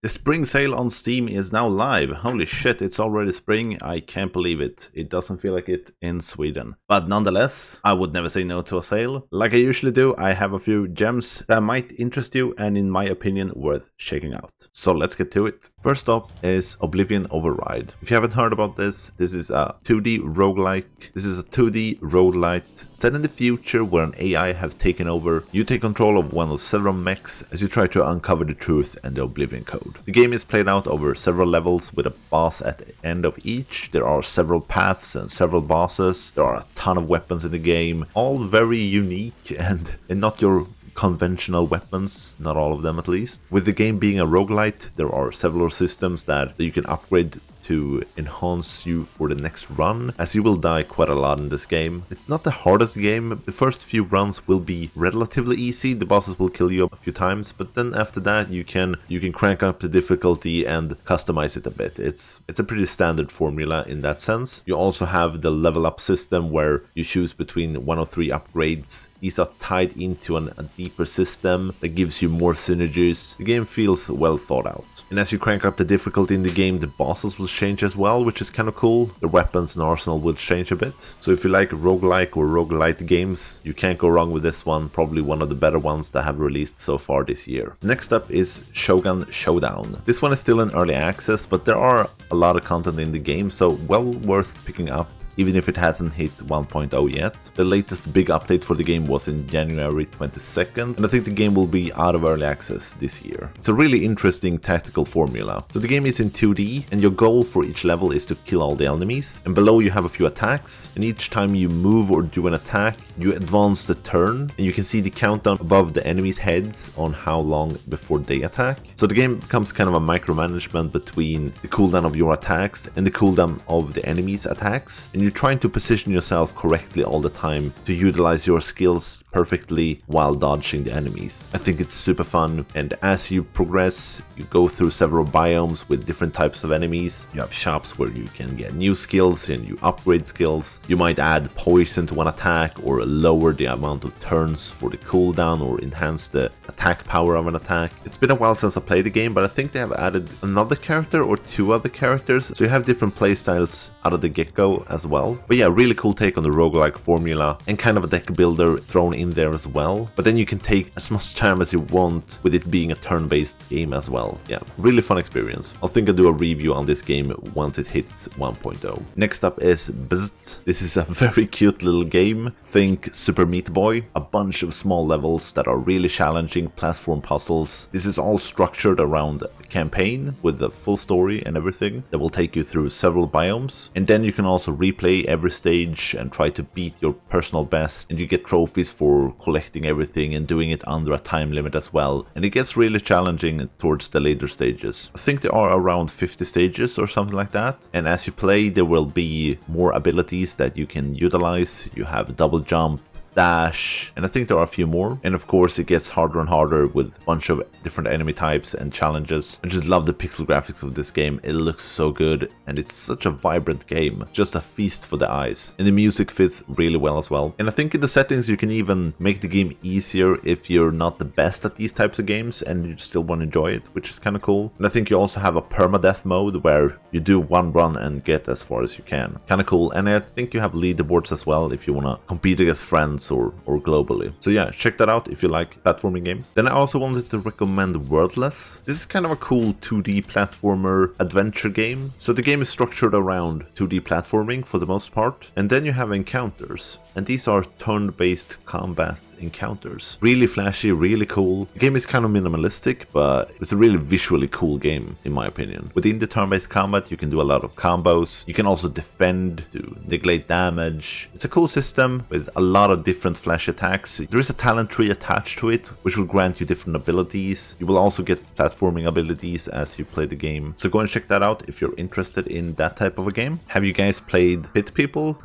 The spring sale on Steam is now live. Holy shit, it's already spring. I can't believe it. It doesn't feel like it in Sweden. But nonetheless, I would never say no to a sale. Like I usually do, I have a few gems that might interest you and in my opinion worth checking out. So let's get to it. First up is Oblivion Override. If you haven't heard about this is a 2D roguelike. This is a 2D roguelite set in the future where an AI have taken over. You take control of one of several mechs as you try to uncover the truth and the Oblivion code. The game is played out over several levels with a boss at the end of each. There are several paths and several bosses. There are a ton of weapons in the game, all very unique and not your conventional weapons, not all of them at least. With the game being a roguelite, there are several systems that you can upgrade to enhance you for the next run, as you will die quite a lot in this game. It's not the hardest game. The first few runs will be relatively easy. The bosses will kill you a few times, but then after that you can crank up the difficulty and customize it a bit. It's a pretty standard formula in that sense. You also have the level up system where you choose between one of three upgrades. These are tied into a deeper system that gives you more synergies. The game feels well thought out. And as you crank up the difficulty in the game, the bosses will change as well, which is kind of cool. The weapons and arsenal will change a bit. So if you like roguelike or roguelite games, you can't go wrong with this one. Probably one of the better ones that have released so far this year. Next up is Shogun Showdown. This one is still in early access, but there are a lot of content in the game, so well worth picking up, even if it hasn't hit 1.0 yet. The latest big update for the game was in January 22nd, and I think the game will be out of early access this year. It's a really interesting tactical formula. So the game is in 2D, and your goal for each level is to kill all the enemies. And below you have a few attacks, and each time you move or do an attack, you advance the turn, and you can see the countdown above the enemies' heads on how long before they attack. So the game becomes kind of a micromanagement between the cooldown of your attacks and the cooldown of the enemies' attacks. And you're trying to position yourself correctly all the time to utilize your skills perfectly while dodging the enemies. I think it's super fun, and as you progress, you go through several biomes with different types of enemies. You have shops where you can get new skills and you upgrade skills. You might add poison to one attack or lower the amount of turns for the cooldown or enhance the attack power of an attack. It's been a while since I played the game, but I think they have added another character or two other characters, so you have different playstyles out of the get-go as well. But yeah, really cool take on the roguelike formula and kind of a deck builder thrown in there as well. But then you can take as much time as you want with it being a turn-based game as well. Yeah, really fun experience. I think I'll do a review on this game once it hits 1.0. Next up is Bzzzt. This is a very cute little game. Think Super Meat Boy. A bunch of small levels that are really challenging platform puzzles. This is all structured around a campaign with the full story and everything that will take you through several biomes. And then you can also replay every stage and try to beat your personal best, and you get trophies for collecting everything and doing it under a time limit as well. And it gets really challenging towards the later stages. I think there are around 50 stages or something like that, and as you play there will be more abilities that you can utilize. You have double jump, dash, and I think there are a few more. And of course it gets harder and harder with a bunch of different enemy types and challenges. I just love the pixel graphics of this game. It looks so good and it's such a vibrant game, just a feast for the eyes. And the music fits really well as well. And I think in the settings you can even make the game easier if you're not the best at these types of games and you still want to enjoy it, which is kind of cool. And I think you also have a permadeath mode where you do one run and get as far as you can. Kind of cool. And I think you have leaderboards as well if you want to compete against friends or globally. So yeah, check that out if you like platforming games. Then I also wanted to recommend Worldless. This is kind of a cool 2D platformer adventure game. So the game is structured around 2D platforming for the most part, and then you have encounters, and these are turn-based combat encounters. Really flashy, really cool. The game is kind of minimalistic, but it's a really visually cool game in my opinion. Within the turn-based combat you can do a lot of combos. You can also defend to negate damage. It's a cool system with a lot of different flash attacks. There is a talent tree attached to it which will grant you different abilities. You will also get platforming abilities as you play the game. So go and check that out if you're interested in that type of a game. Have you guys played Pit People?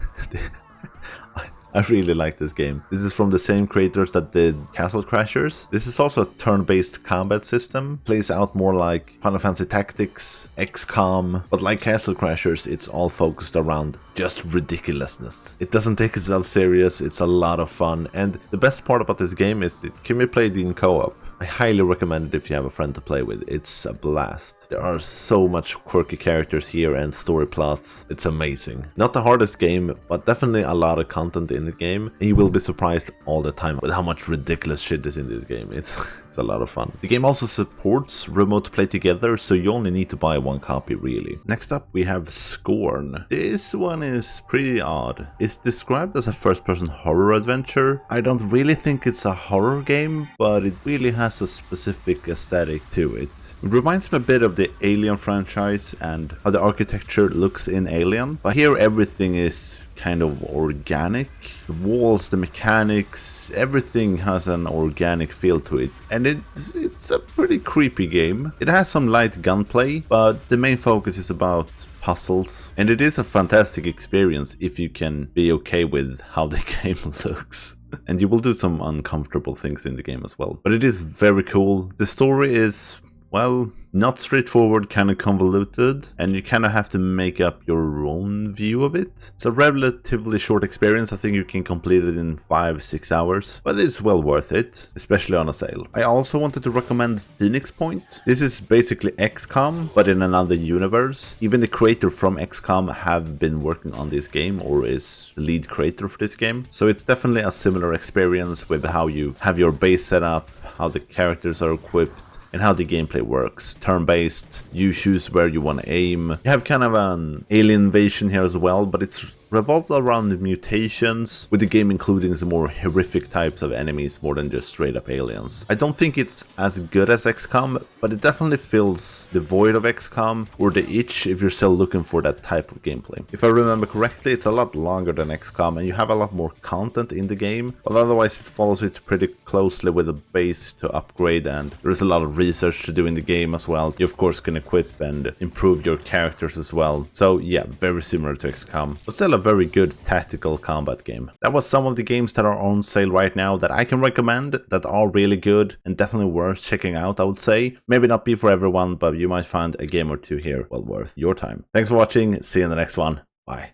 I really like this game. This is from the same creators that did Castle Crashers. This is also a turn-based combat system. Plays out more like Final Fantasy Tactics, XCOM, but like Castle Crashers, it's all focused around just ridiculousness. It doesn't take itself serious, it's a lot of fun, and the best part about this game is it can be played in co-op. I highly recommend it if you have a friend to play with. It's a blast. There are so much quirky characters here and story plots. It's amazing. Not the hardest game, but definitely a lot of content in the game. And you will be surprised all the time with how much ridiculous shit is in this game. It's a lot of fun. The game also supports remote play together, so you only need to buy one copy really. Next up we have Scorn. This one is pretty odd. It's described as a first-person horror adventure. I don't really think it's a horror game, but it really has a specific aesthetic to it. It reminds me a bit of the Alien franchise and how the architecture looks in Alien, but here everything is kind of organic. The walls, the mechanics, everything has an organic feel to it, and it's a pretty creepy game. It has some light gunplay, but the main focus is about puzzles, and it is a fantastic experience if you can be okay with how the game looks. And you will do some uncomfortable things in the game as well, but it is very cool. The story is, well, not straightforward, kind of convoluted, and you kind of have to make up your own view of it. It's a relatively short experience. I think you can complete it in 5-6 hours, but it's well worth it, especially on a sale. I also wanted to recommend Phoenix Point. This is basically XCOM, but in another universe. Even the creator from XCOM have been working on this game, or is the lead creator for this game. So it's definitely a similar experience with how you have your base set up, how the characters are equipped, and how the gameplay works. Turn-based, you choose where you want to aim. You have kind of an alien invasion here as well, but it's revolved around mutations, with the game including some more horrific types of enemies more than just straight up aliens. I don't think it's as good as XCOM, but it definitely fills the void of XCOM, or the itch if you're still looking for that type of gameplay. If I remember correctly, it's a lot longer than XCOM and you have a lot more content in the game, but otherwise it follows it pretty closely with a base to upgrade, and there is a lot of research to do in the game as well. You of course can equip and improve your characters as well. So yeah, very similar to XCOM, but still a very good tactical combat game. That was some of the games that are on sale right now that I can recommend, that are really good and definitely worth checking out, I would say. Maybe not be for everyone, but you might find a game or two here well worth your time. Thanks for watching, see you in the next one, bye.